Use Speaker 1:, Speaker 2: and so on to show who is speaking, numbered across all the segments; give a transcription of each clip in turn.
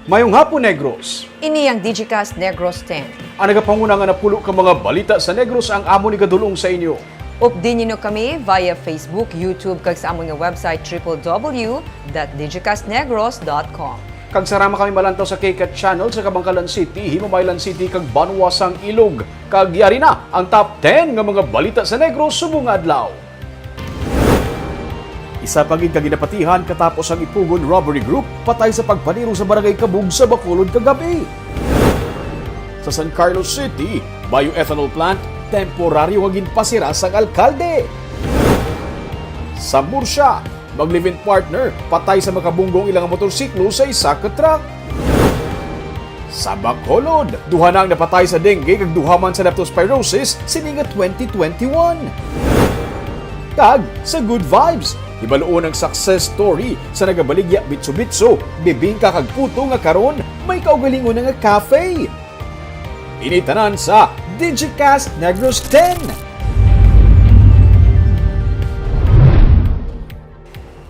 Speaker 1: Mayong hapon, Negros.
Speaker 2: Ini ang Digicast Negros 10.
Speaker 1: Ang nagapanguna nga napulo ka mga balita sa Negros ang amo ni kadulong sa inyo.
Speaker 2: Updin niyo kami via Facebook, YouTube, kag sa among website www.digicastnegros.com.
Speaker 1: Kag sarama kami malantaw sa Kikat Channel sa Kabangkalan City, Himamaylan City, kag Banwasang Ilog. Kag yari na ang top 10 nga mga balita sa Negros subong adlaw. Isa pagid kag ginapatihan katapos ang Ipugon Robbery Group patay sa pagpaniro sa barangay Kabug sa Bacolod kagabi. Sa San Carlos City, bioethanol plant temporaryo nga ginpasira sang alkalde. Sa Murcia, mag-live-in partner patay sa makabunggong ilang motorsiklo sa isa ka truck. Sa Bacolod, duha na ang napatay sa dengue kag duha man sa leptospirosis sininga 2021. Tag sa Good Vibes, hibaluon ang success story sa nagabaligya Bitso-Bitso, bibingka kag puto nga karon may kaugalingon nga cafe. Initanan sa Digicast Negros 10.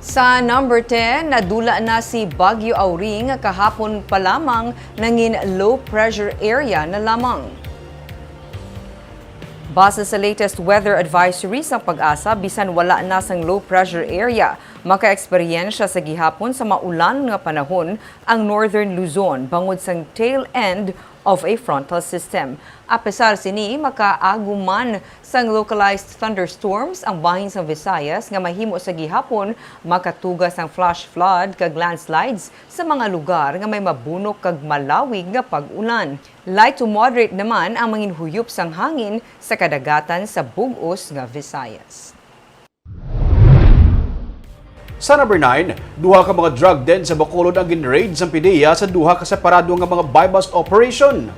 Speaker 2: Sa number 10, nadula na si Baguio Auring kahapon pa lamang nangin low pressure area na lamang. Base sa latest weather advisory sa Pag-asa, bisan wala na sang low pressure area, maka-eksperyensya sa gihapon sa maulan nga panahon ang Northern Luzon bangod sang tail end of a frontal system. Apesar sini, makaaguman sang localized thunderstorms ang bahin sa Visayas nga mahimo sa gihapon makatugas ang flash flood kag landslides sa mga lugar nga may mabunok kag malawig nga pag-ulan. Light to moderate naman ang manginhuyop sang hangin sa kadagatan sa bug-os nga Visayas.
Speaker 1: Sa number 9, duha ka mga drug den sa Bacolod ang ginraid sa PDEA sa duha ka separado nga mga buy-bust operation.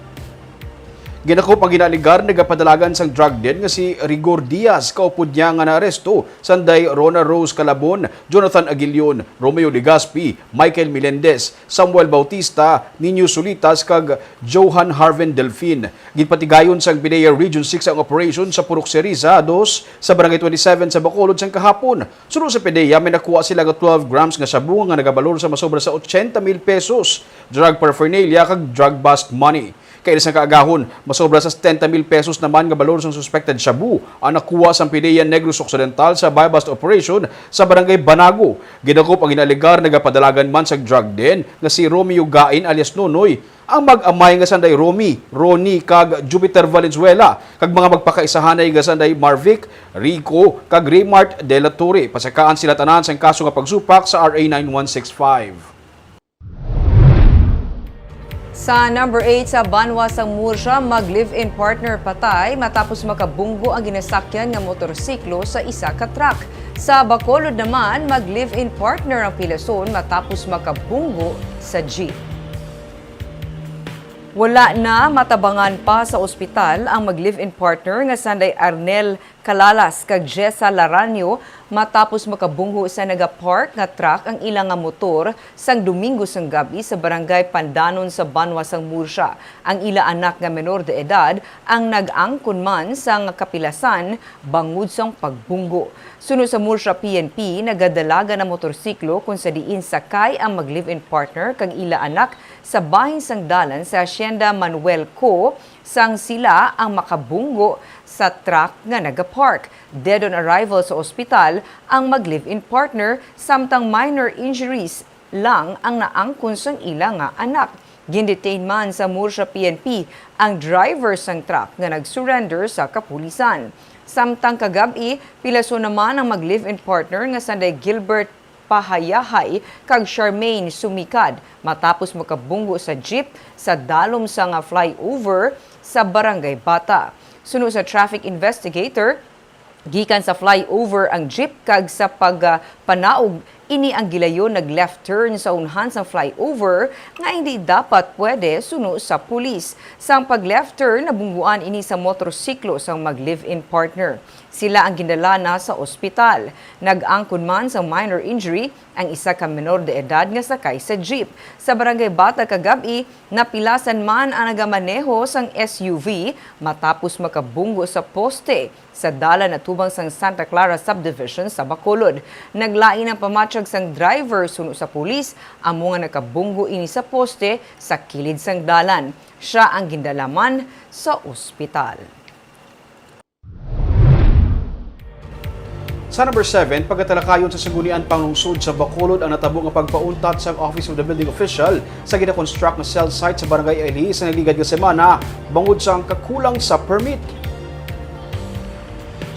Speaker 1: Ginakop ang ginaligar nagapadalagan sang drug den nga si Rigor Diaz, kaupod niya nga naaresto sanday Rona Rose Calabon, Jonathan Aguilion, Romeo Legaspi, Michael Melendez, Samuel Bautista, Nino Solitas kag Johan Harvin Delfin. Ginpatigayon sang PDEA Region 6 ang operation sa Purok Seriza 2 sa Barangay 27 sa Bacolod sang kahapon. Sunod sa PDEA may nakuha sila nga 12 grams nga sabu nga nagabalor sa masobra sa 80,000 pesos, drug paraphernalia kag drug bust money. Kaya isang kaagahon, masobra sa 70,000 pesos naman nga balor sa suspected shabu ang nakuha sa PDEA Negros Occidental sa buy-bust operation sa Barangay Banago. Ginakop ang inaligar nagapadalagan man sa drug den nga si Romeo Gain alias Nonoy, ang mag-amay nga sanday Romy, Ronnie kag Jupiter Valenzuela, kag mga magpakaisahanay nga sanday Marvic, Rico kag Raymart De La Torre. Pasakaan sila tanan sa kaso nga pagsupak sa RA 9165.
Speaker 2: Sa number 8 sa Banwasang Murcia, mag-live-in partner patay matapos makabunggo ang ginasakyan nga motorsiklo sa isa ka truck. Sa Bacolod naman, mag-live-in partner ang pilason matapos makabunggo sa jeep. Wala na matabangan pa sa ospital ang mag-live-in partner nga sanday Arnel Calalas kag Jessa Laranio matapos makabunggo sa nagapark nga truck ang ilang nga motor sang Domingo sang gabi sa Barangay Pandanon sa Banwasang Murcia. Ang ila anak nga menor de edad ang nag-angkon man sang kapilasan bangod sang pagbunggo. Sunod sa Murcia PNP, nagadalaga na motorsiklo kung sa diin sakay ang mag-live-in partner kag ila anak sa bahin sang dalan sa Hacienda Manuel Co. Sang sila ang makabunggo sa truck nga nagapark. Dead on arrival sa ospital ang mag-live-in partner samtang minor injuries lang ang naangkon sang ila nga anak. Gindetain man sa Murcia PNP ang driver sang truck nga nag-surrender sa kapulisan. Samtang kagabi, pilaso naman ang mag-live-in partner nga sanday Gilbert Pahayahay kag Charmaine Sumikad matapos makabunggo sa jeep sa dalom sa nga flyover sa Barangay Bata. Sunod sa traffic investigator, gikan sa flyover ang jeep kag sa pagpanaog ini ang gilayon nag-left turn sa unhan sa flyover nga hindi dapat pwede suno sa pulis. Sang pag-left turn, nabungguan ini sa motorsiklo sang mag-live-in partner. Sila ang gindala na sa ospital. Nag-angkon man sa minor injury ang isa ka menor de edad nga sakay sa jeep. Sa Barangay Bata kagabi, napilasan man ang nagamaneho sang SUV matapos makabunggo sa poste sa dalan at tubang sang Santa Clara Subdivision sa Bacolod. Naglain ang pamatsa gipasyag sang driver suno sa pulis amo nga nakabunggo ini sa poste sa kilid sang dalan. Siya ang gindalaman sa ospital.
Speaker 1: Sa number 7, pagkatalakayon sa Sanggunian Panglungsod sa Bacolod ang natabo nga pagpauntat sa Office of the Building Official sa gina-construct na cell site sa Barangay Eli sa nagligad nga semana bangod sa ang kakulang sa permit.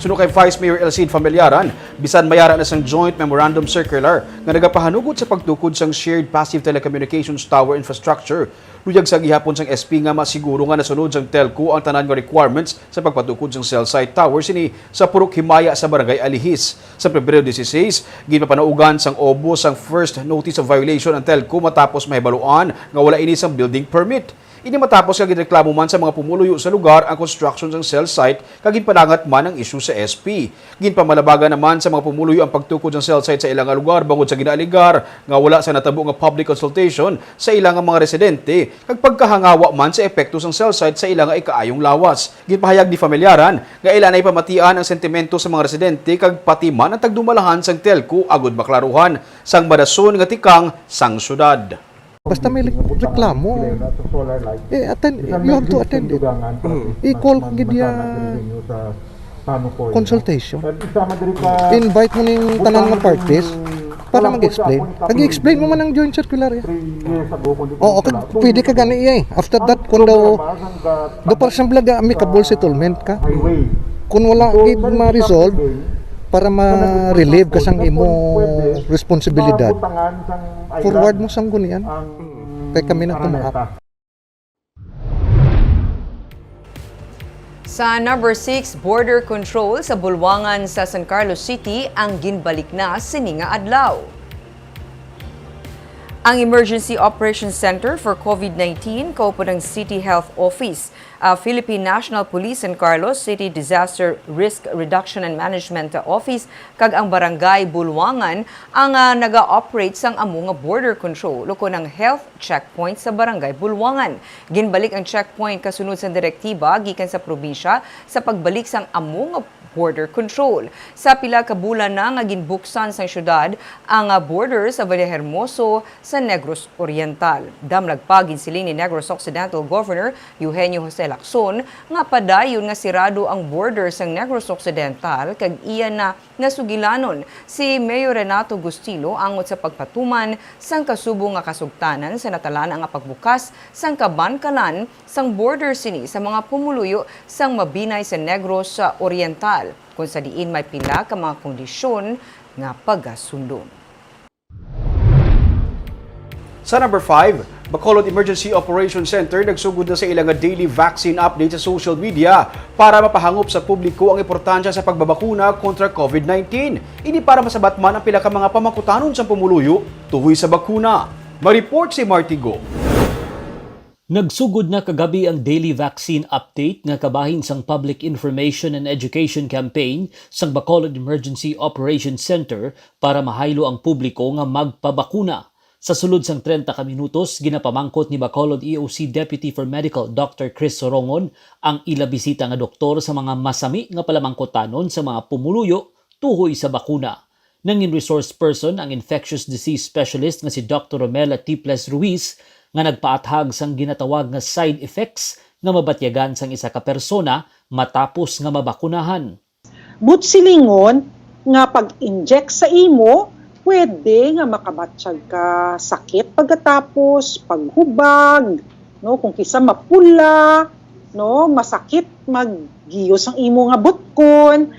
Speaker 1: Suno kay Vice Mayor Elcide Familiaran, bisan mayara na sang Joint Memorandum Circular nga nagapahanugot sa pagtukod sang Shared Passive Telecommunications Tower Infrastructure. Luyag sa gihapon sang SP nga masiguro nga nasunod sang telco ang tanan nga requirements sa pagpatukod sang cell site tower sini sa Purok Himaya sa Barangay Alihis. Sa Pebrero 16, ginpapanaugan sang OBO sang first notice of violation ang telco matapos mahibaluan nga wala ini sang building permit. Ini matapos kag ginreklamo man sa mga pumuluyo sa lugar ang construction ng cell site kag ginpalangat man ang issue sa SP. Ginpamalabagan naman sa mga pumuluyo ang pagtukod ng cell site sa ilang lugar bangod sa ginaaligar nga wala sa natabo nga public consultation sa ilang mga residente kag pagkahangawa man sa epekto ng cell site sa ilang ikaayong lawas. Ginpahayag ni Familiaran nga ilan ay pamatian ang sentimento sa mga residente kag pati man ang tagdumalahan sang telco agud maklaruhan sang madason nga tikang sang syudad.
Speaker 3: Basta may reklamo, you have to attend it. I-call gid consultation. Invite mo ng tanan ng parties para mag-explain. Kag-explain mo man ang joint circular. Oo, pwede ka gani iya. After that, kung daw para siyang blaga, amicable settlement ka. Kung wala gid ma-resolve, para ma-relieve ka sang imo responsibilidad, forward mo sang gunian. Kaya kami na tumaak.
Speaker 2: Sa number 6, border control sa Bulwangan sa San Carlos City ang ginbalik na sininga adlaw. Ang Emergency Operations Center for COVID-19 kaupo ng City Health Office, Philippine National Police San Carlos City Disaster Risk Reduction and Management Office kag ang Barangay Bulwangan ang naga-operate sang amo nga border control loko ng health checkpoint sa Barangay Bulwangan. Ginbalik ang checkpoint kasunod sa direktiba gikan sa probinsya sa pagbalik sang amo nga border control. Sa pila ka bulan na nga ginbuksan sa syudad ang border sa Vallehermoso sa Negros Oriental. Damlag pa ginsiling ni Negros Occidental Governor Eugenio Jose Lacson nga padayon nga sirado ang border sa Negros Occidental kag iyan na nasugilanon si Mayor Renato Gustilo angot sa pagpatuman sang kasubo nga kasugtanan sa natalan nga pagbukas sang kabankalan sang border sini sa mga pumuluyo sang mabinay sa Negros Oriental kung sa diin may pila ka mga kondisyon nga pagasundon.
Speaker 1: Sa number 5, Bacolod Emergency Operations Center nagsugod na sa ilang daily vaccine update sa social media para mapahangop sa publiko ang importansya sa pagbabakuna kontra COVID-19. Ini para masabat man ang pila ka mga pamakutanon sa pumuluyo tuhoy sa bakuna. Ma-report si Marty Go.
Speaker 4: Nagsugod na kagabi ang daily vaccine update nga kabahin sang Public Information and Education Campaign sang Bacolod Emergency Operations Center para mahaylo ang publiko nga magpabakuna. Sa sulod sang 30 ka minutos, ginapamangkot ni Bacolod EOC Deputy for Medical Dr. Chris Sorongon ang ilabisita nga doktor sa mga masami nga palamangkotanon sa mga pumuluyo tuhoy sa bakuna. Nangin resource person ang infectious disease specialist nga si Dr. Romela Tiples Ruiz nga nagpaathag sang ginatawag nga side effects nga mabatyagan sang isa ka persona matapos nga mabakunahan.
Speaker 5: But silingon nga pag-inject sa imo, pwede nga makabatsyag ka sakit pagkatapos paghubag, no, kung kisa mapula, no, masakit maggiyos ang imo nga butkon,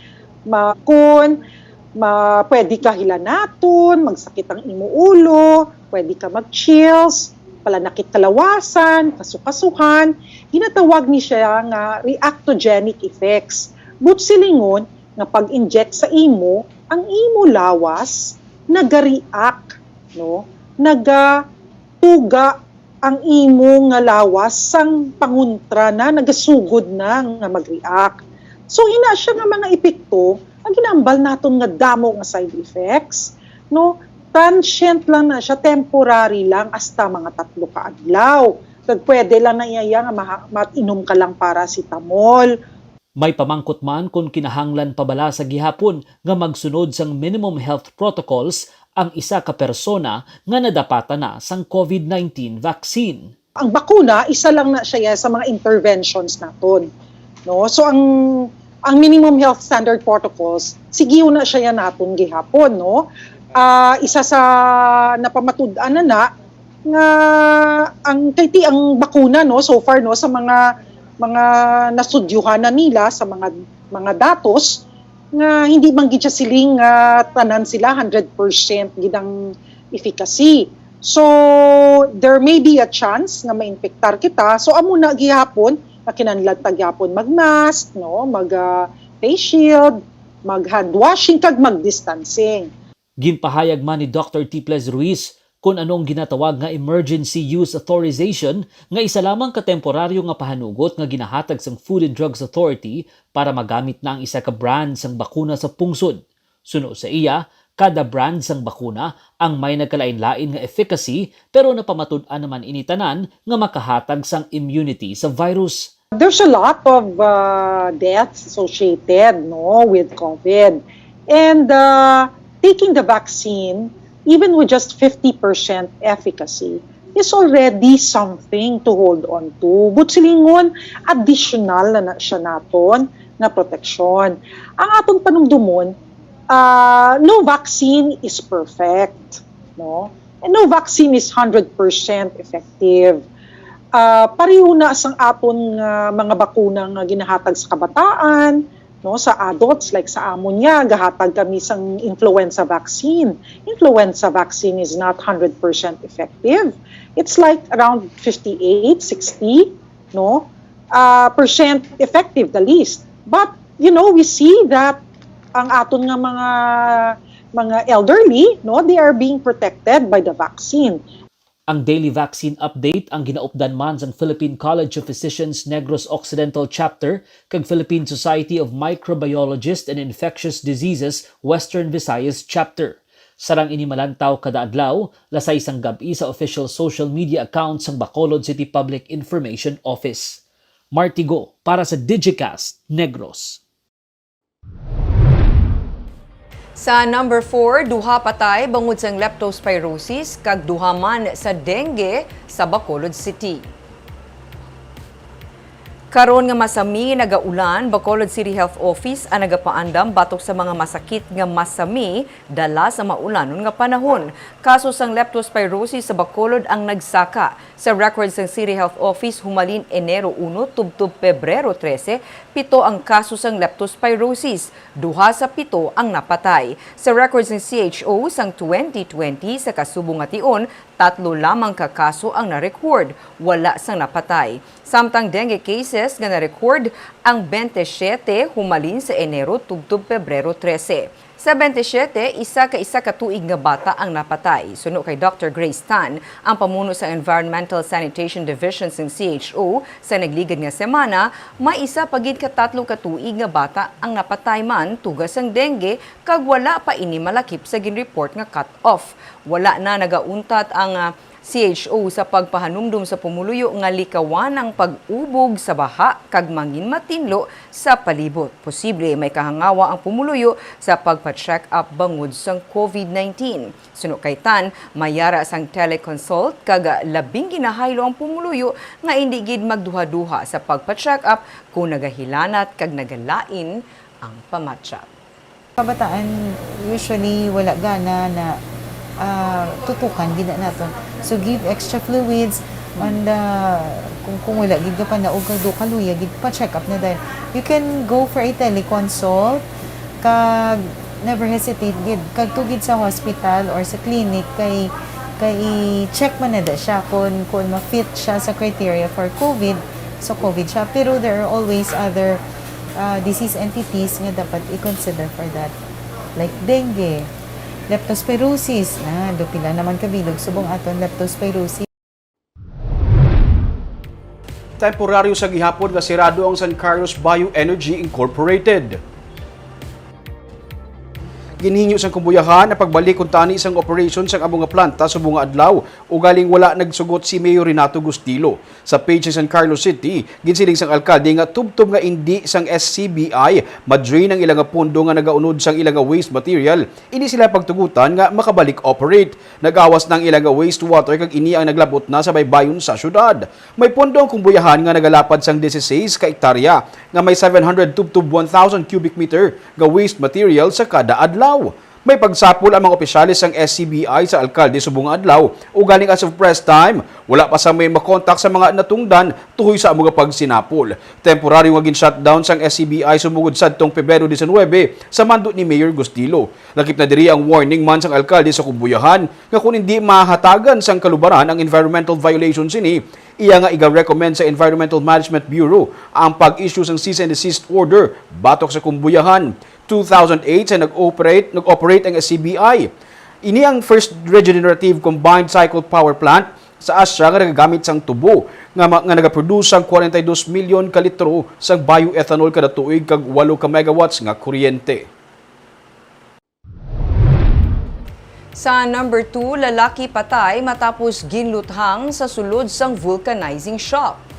Speaker 5: pwede ka hilanaton, magsakit ang imo ulo, pwede ka mag-chills, palanakit kalawasan, kasukasuhan, ginatawag ni siya nga reactogenic effects. But silingon nga pag-inject sa imo, ang imo lawas naga-react, no? Nagatuga ang imo nga lawas sang panguntra na nagasugod na nga mag-react. So ina siya nga mga epekto ang ginambal naton nga damo nga side effects, no? Transient lang na siya, temporary lang, hasta mga 3 ka adlaw. Kag pwede lang na iya nga mainom ka lang paracetamol.
Speaker 4: May pamangkot man kung kinahanglan pabala sa gihapon nga magsunod sang minimum health protocols ang isa ka persona nga nadapata na sang COVID-19 vaccine.
Speaker 5: Ang bakuna, isa lang na siya sa mga interventions naton. No? So ang minimum health standard protocols, sigiw na siya naton gihapon, no? Isa sa napamatud-an na nga ang bakuna, no, so far, no, sa mga nasudyuhan na nila sa mga datos nga hindi man gid siya siling tanan sila 100% gidang efficacy. So there may be a chance nga mainfektar kita. So amo na gihapon na kinahanglan ta gyapon magmask, no, face shield, mag hand washing kag mag-distancing.
Speaker 4: Ginpahayag man ni Dr. Tiples Ruiz kung anong ginatawag nga emergency use authorization nga isa lamang ka temporaryo nga pahanugot nga ginahatag sang Food and Drugs Authority para magamit na ang isa ka brand sang bakuna sa pungsod. Suno sa iya, kada brand sang bakuna ang may nagkalain-lain nga efficacy pero napamatud-an naman initanan nga makahatag sang immunity sa virus.
Speaker 5: There's a lot of deaths associated, no, with COVID. And taking the vaccine, even with just 50% efficacy, is already something to hold on to. But silingon, additional na siya naton na protection. Ang atong panumdumon, no vaccine is perfect, no? And no vaccine is 100% effective. Pareho na sang aton mga bakuna nga ginahatag sa kabataan, no, sa adults, like sa amon niya, gahatag kami sang influenza vaccine. Influenza vaccine is not 100% effective. It's like around 58, 60, no, percent effective, the least. But, you know, we see that ang aton nga mga elderly, no, they are being protected by the vaccine.
Speaker 4: Ang daily vaccine update ang ginaupdan man sa Philippine College of Physicians Negros Occidental Chapter kag Philippine Society of Microbiologists and Infectious Diseases Western Visayas Chapter. Sarang ini malantaw kada adlaw, lasay sang gabi sa official social media accounts ng Bacolod City Public Information Office. Martigo para sa Digicast Negros.
Speaker 2: Sa number 4, duha patay bangod sang leptospirosis kag duha man sa dengue sa Bacolod City. Karon nga masami nagaulan, Bacolod City Health Office ang nagapaandam batok sa mga masakit nga masami dala sa maulanon nga panahon. Kaso sang leptospirosis sa Bacolod ang nagsaka. Sa records ng City Health Office humalin Enero 1 tubtob Pebrero 13, 7 ang kaso sang leptospirosis, 2 sa 7 ang napatay. Sa records ng CHO sang 2020 sa kasubong nga tion, 3 lamang ka kaso ang na-record, wala sang napatay. Samtang dengue cases nga na-record ang 27 humalin sa Enero tubtob Pebrero 13. Sa 27, isa ka tuig nga bata ang napatay. Suno kay Dr. Grace Tan, ang pamuno sa Environmental Sanitation Division ng CHO, sa nagligad nga semana, may isa pagid ka 3 ka tuig nga bata ang napatay man tugas ang dengue kag wala pa ini malakip sa ginreport nga cut-off. Wala na nagauntat ang CHO sa pagpahanumdum sa pumuluyo nga likawan ang pag-ubog sa baha kag mangin matinlo sa palibot. Posible may kahangawa ang pumuluyo sa pagpa-check up bangod sang COVID-19. Suno kay Tan, mayara sang teleconsult kag labing ginahaylo ang pumuluyo nga hindi gid magduha-duha sa pagpa-check up kung nagahilanat kag nagalain ang pamatcha.
Speaker 6: Kabataan usually wala gana na tutukan gina naton. So give extra fluids and kung wala gid ka pa na og do kaluya gid pa check up na dahil. You can go for a teleconsult kag never hesitate gid kag tugid sa hospital or sa clinic kay check man na da siya kung ma-fit siya sa criteria for COVID. So COVID siya, pero there are always other disease entities nga dapat i-consider for that, like dengue, leptospirosis, do pila naman kabilog subong aton leptospirosis.
Speaker 1: Temporaryo sa gihapon nga sirado ang San Carlos Bioenergy Incorporated. Ginhinyo sang kumbuyahan na pagbalik kung tani isang operation sa among nga planta sa bunga adlaw o galing wala nagsugot si Mayor Renato Gustilo. Sa page sa San Carlos City, ginsiling sang alkalde nga tubtob nga indi sang SCBI madrain ang ilang nga pondo nga nagaunod sang ilang nga waste material. Ini sila pagtugutan nga makabalik operate. Nagawas ng ilang nga wastewater kag ini ang naglabot na sa baybayon sa syudad. May pondo ang kumbuyahan nga nagalapad sang 16 ka hektarya nga may 700 tubtob 1,000 cubic meter nga waste material sa kada adlaw. May pagsapol ang mga opisyalis ng SCBI sa alkalde sa bunga adlaw o galing as of press time, wala pa sa may makontak sa mga natungdan tuhoy sa mga pagsinapol. Temporary wagin shutdown sang SCBI sumugod sadtong Pebrero 19 sa mando ni Mayor Gustilo. Lakip na diri ang warning man sang alkalde sa kumbuyahan nga kung hindi mahatagan sang kalubaran ang environmental violations ini, iya nga iga-recommend sa Environmental Management Bureau ang pag-issue ng cease and desist order batok sa kumbuyahan. 2008 sa nag-operate ang SCBI. Ini ang first regenerative combined cycle power plant sa Asya nga nagagamit sang tubo nga nagaproduce sang 42 milyon ka litro sang bioethanol kada tuig kag 8 ka megawatts nga kuryente.
Speaker 2: Sa number 2, lalaki patay matapos ginluthang sa sulod sang vulcanizing shop.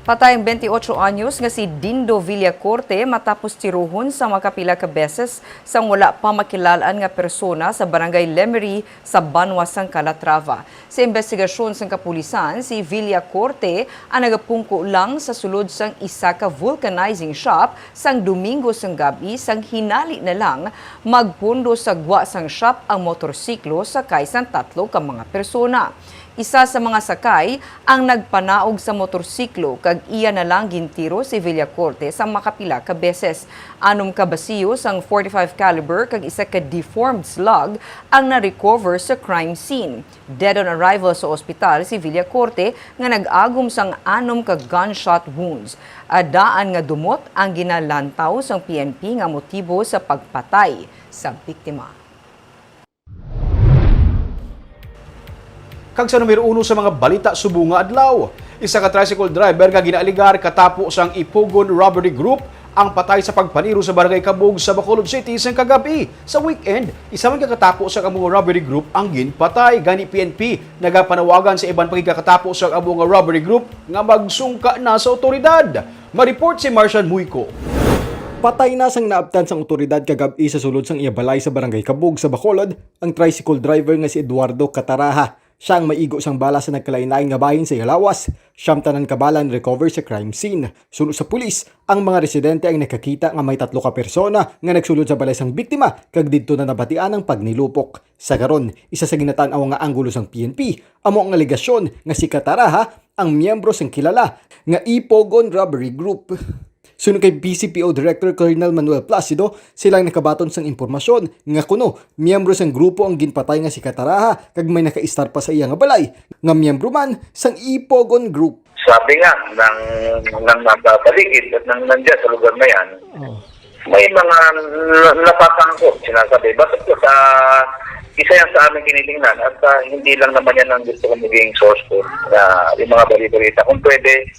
Speaker 2: Patay ang 28 anyos nga si Dindo Villacorte matapos tiruhon sa makapila ka beses sang wala pa makilalaan nga persona sa barangay Lemery sa Banwa sang Calatrava. Sa investigasyon sang kapulisan, si Villacorte ang nagapungko lang sa sulod sang isa ka vulcanizing shop sang Domingo sang gabi sang hinali na lang magpundo sa gwa sang shop ang motorsiklo sakay sang 3 ka mga persona. Isa sa mga sakay ang nagpanaog sa motorsiklo kag iya na lang gintiro si Villacorte sa makapila ka beses. 6 ka basiyo sang 45 caliber kag isa ka deformed slug ang na-recover sa crime scene. Dead on arrival sa ospital si Villacorte nga nag-agom sang 6 ka gunshot wounds. Adaan nga dumot ang ginalantaw sang PNP nga motibo sa pagpatay sa biktima.
Speaker 1: Kag sa numero 1 sa mga balita subunga adlaw, isa ka tricycle driver nga ginaaligar katapo sang Ipogon Robbery Group ang patay sa pagpaniro sa Barangay Kabug sa Bacolod City sa kagabi. Sa weekend, isa man kakatapo sa among robbery group ang ginpatay. Gani PNP nagapanawagan sa iban pagkakatapo sa among robbery group nga magsungka na sa otoridad. Ma-report si Marcian Muico.
Speaker 7: Patay na sang naabtan sang otoridad kagabi sa sulod sang iyabalay sa Barangay Kabug sa Bacolod ang tricycle driver nga si Eduardo Cataraha. Siya ang maigo sang bala sa nagkalain-lain nga bahin sa Ilawas. Siyam tanan kabalan recover sa crime scene. Sunod sa pulis, ang mga residente ang nakakita nga may 3 ka persona nga nagsulod sa balay sang biktima kag didto na nabatian ang pagnilupok. Sa karon, isa sa ginatan-aw nga anggulo sang PNP, amo ang aligasyon nga si Cataraha ang miyembro sang kilala nga Ipogon Robbery Group. Sunod kay BCPO Director Colonel Manuel Placido, silang nakabaton sang impormasyon nga kuno miyembro sang grupo ang ginpatay nga si Cataraha kag may nakaistar pa sa iya nga balay nga miyembro man sang Ipogon Group.
Speaker 8: Sabi nga ng nababaligid at nang nandiyan sa lugar na yan, may mga napasangkot, sinasabi. Bakit ko sa isa yan sa aming kinitingnan at hindi lang naman yan ang gusto kong magiging source ko na yung mga balibalita. Kung pwede,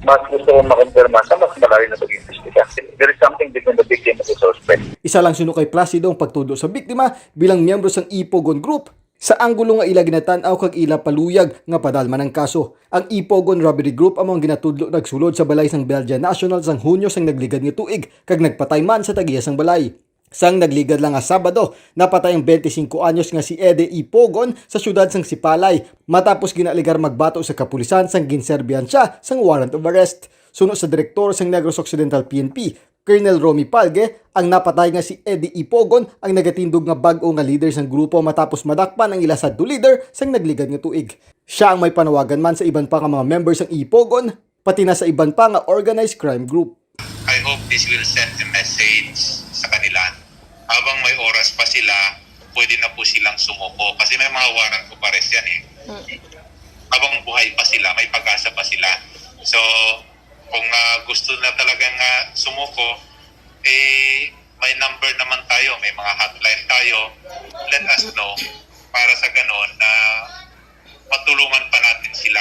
Speaker 8: mas gusto kong makumpirma sa mas malalim na pag-imbestiga. There is something between the victim and the suspect.
Speaker 7: Isa lang suno kay Placido ang pagtudo sa biktima bilang miyembro sang Ipogon Group. Sa anggulo nga ila ginatan-aw kag ila paluyag nga padalman ang kaso. Ang Ipogon Robbery Group among ginatudlo nagsulod sa balay sang Belgian National sang Hunyo sang nagligad nga tuig kag nagpatay man sa tagiya sang balay. Sang nagligad lang nga Sabado, napatay ang 25 anyos nga si Ede Ipogon sa syudad sang Sipalay matapos ginaligar magbato sa kapulisan sang ginserbihan siya sang warrant of arrest. Suno sa direktor sang Negros Occidental PNP, Colonel Romy Palge, ang napatay nga si Ede Ipogon ang nagatindog nga bag-o nga leader sang grupo matapos madakpan ang ila sadto leader sang nagligad nga tuig. Siya ang may panawagan man sa iban pa nga mga members sang Ipogon, pati na sa iban pa nga organized crime group.
Speaker 9: I hope this will send a message sa kanila. Habang may oras pa sila, pwede na po silang sumuko. Kasi may mga warrant of arrest yan eh. Habang buhay pa sila, may pag-asa pa sila. So, kung gusto na talagang sumuko, may number naman tayo, may mga hotline tayo. Let us know para sa ganon na matulungan pa natin sila.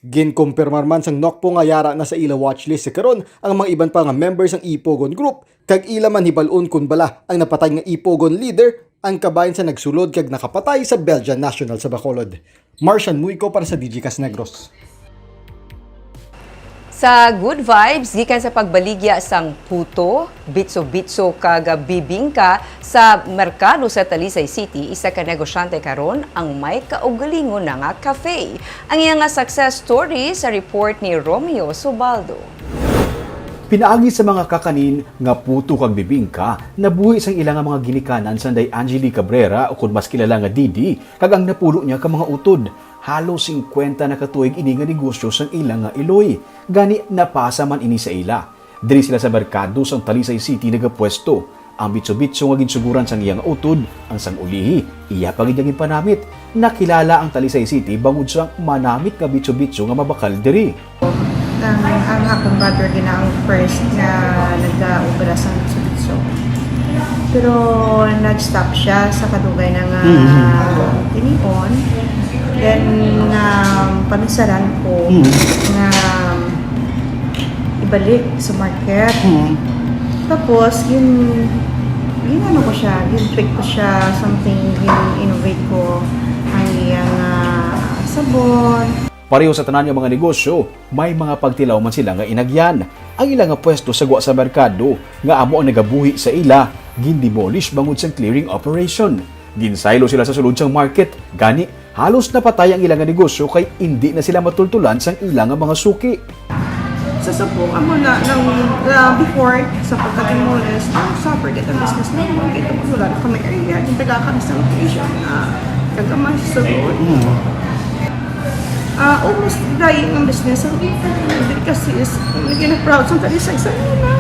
Speaker 7: Ginkumpirmar man sang NOCPO nga yara na sa ila watchlist sa karon ang mga iban pa nga members ng Ipogon Group kag ila man hibalon kun bala ang napatay nga Ipogon leader ang kabayan sa nagsulod kag nakapatay sa Belgian National sa Bacolod. Marcian Muico para sa DG Negros.
Speaker 2: Sa good vibes, gikan sa pagbaligya sang puto, bitso-bitso kag bibingka sa merkado sa Talisay City, isa ka negosyante karon ang may kaugalingon na nga cafe. Ang iyang nga success story sa report ni Romeo Subaldo.
Speaker 1: Pinaagi sa mga kakanin nga puto kag bibingka, nabuhi sang ilang nga mga ginikanan sa Day Angeli Cabrera o kung mas kilala nga Didi, kag ang napulo niya ka mga utod. Halos 50 na katuig ini nga negosyo sang ilang nga iloy. Gani napasa man ini sa ila. Diri sila sa merkado sang Talisay City nagapwesto. Ang bitso-bitso nga ginsuguran sang iyang utod, ang sang ulihi, iya pagid yang panamit. Nakilala ang Talisay City bangod sang manamit nga bitso-bitso nga mabakal diri.
Speaker 10: Ang akong brother gina ang first na nag-opera sa bitso. Pero nag-stop siya sa kadugay ng tinion. Then, pamisaran ko na ibalik sa market. Tapos, ano ko siya, trick ko siya, something, innovate ko ang iyang sabon.
Speaker 1: Pareho sa tanan nga mga negosyo, may mga pagtilaw man sila nga inagyan. Ang ilang nga pwesto sa guwa sa merkado nga amo ang nagabuhi sa ila, gindemolish bangod sa clearing operation. Ginsaylo sila sa sulod sang market, gani halos napatay ang ilang nga negosyo kay hindi na sila matultulan sang ilang nga mga suki.
Speaker 10: Sa sapong, amo na, before, sa pagka-demolish, suffer dito ang business na mo. Ito mo wala na kami area, yung taga kami sa location na kagamay sa road. Almost dying ang business. Kasi naging proud sa Talisay sa na.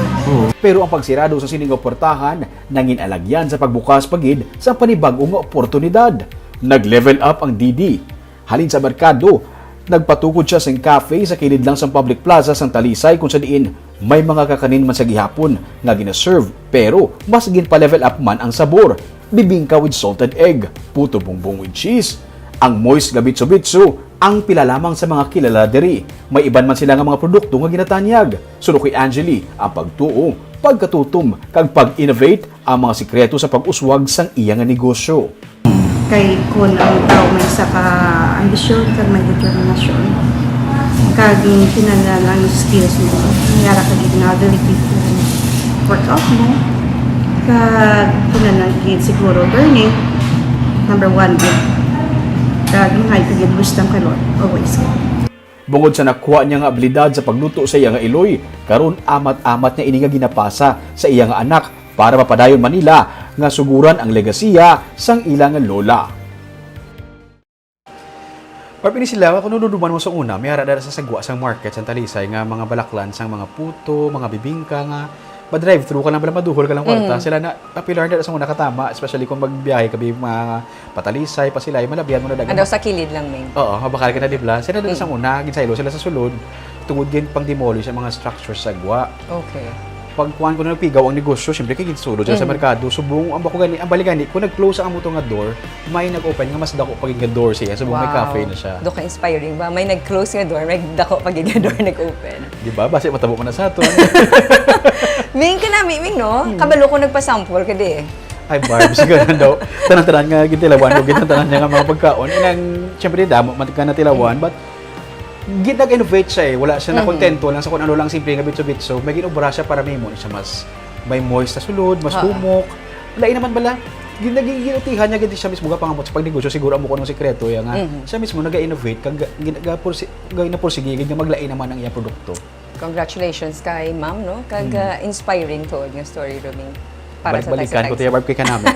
Speaker 1: Pero ang pagsirado sa sining oportahan, nangin alagyan sa pagbukas pagid sa panibagong oportunidad. Nag-level up ang Didi. Halin sa merkado, nagpatukod siya sa cafe sa kilid lang sa public plaza sa Talisay kung sa diin may mga kakanin man sa gihapon nga gina-serve pero mas ginpa-level up man ang sabor. Bibingka with salted egg, puto bongbong with cheese, ang moist nga bitso-bitso, ang pila lamang sa mga kilala diri. May iban man sila nga mga produkto nga ginatanyag. Suno kay Angeli, ang pagtuo, pagkatutom, kag pag-innovate ang mga sikreto sa pag-uswag sang iya nga negosyo.
Speaker 10: Kay kung ang tao may sa ka-ambisyon, kag may determinasyon, kag kinalalang yung skills mo, nangyara ka na ability to work out mo, kag kinalalang siguro learning, number 1, kag yung high kagid wisdom kay Lord, always.
Speaker 1: Bungod sa nakuha niya nga abilidad sa pagluto sa iya nga iloy, karon amat-amat niya ini nga ginapasa sa iya nga anak para mapadayon Manila nga suguran ang legasiya sang ilang lola. Pagpini sila, kung nunuduman mo sa una, may hara sa sagwa sang market sa Talisay nga mga balaklan sang mga puto, mga bibingka nga pa-drive-thru ka lang pala, maduhol ka lang kwarta. Sila na popular na sa una katama, especially kung magbiyahe ka mga patalisay pa sila, malabihan mo na dagan.
Speaker 2: Ano sa kilid lang, Ming?
Speaker 1: Oo, mabakal ka na dibla. Sila na sa una, ginsaylo sila sa sulod, tungod din pang demolish ang mga structures sa sagwa.
Speaker 2: Okay.
Speaker 1: Pagkuhan ko na nagpigaw ang negosyo, siyempre kay ginsulod siya sa merkado. Subong ang bako gani, ang baligani, kung nag-close ang amuto nga door, may nag-open nga mas dako pagig nga door siya. Subong may cafe na siya.
Speaker 2: Doka inspiring ba? May nag-close nga door, may dako pagig nga door nag-open.
Speaker 1: Di ba? Basi matabo ko na sa ato.
Speaker 2: Ming ka na, Ming, no? Kabalo ko nagpa-sample ka di.
Speaker 1: Ay, Barb, siguro daw. Tanan-tanan nga gitilawan, o ginatanan niya nga mga pagkaon. Inang, siyempre, damo, matika na tilawan, but nag-innovate siya eh. Wala siya na kontento lang sa kung ano lang simple nga bitso-bitso. May ginobra siya para may mo siya mas may moist na sulod, mas humok. Lain naman bala. Ginutihan niya gindi siya mismo pangamot sa pagnegosyo. Siguro mo ko ng sekreto ya nga. Siya mismo nag-innovate kag ginapursige nga maglain naman ang iyang produkto.
Speaker 2: Congratulations kay Ma'am, no? Kag inspiring to nga story, Roming. Para
Speaker 1: balik-balikan ko tayo, Barb, kay namin.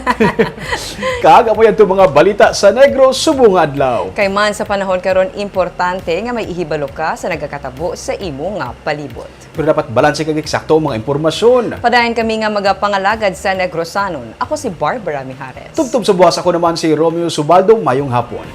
Speaker 1: Kag, amo yan ito mga balita sa Negros subong adlaw.
Speaker 2: Kay man sa panahon karon importante nga may ihibalo ka sa nagakatabo sa imo nga palibot.
Speaker 1: Pero dapat balanse kag eksakto ang mga impormasyon.
Speaker 2: Padayon kami nga magapangalagad sa Negrosanon. Ako si Barbara Mijares.
Speaker 1: Tubtob sa buwas ako naman si Romeo Subaldo. Mayong hapon.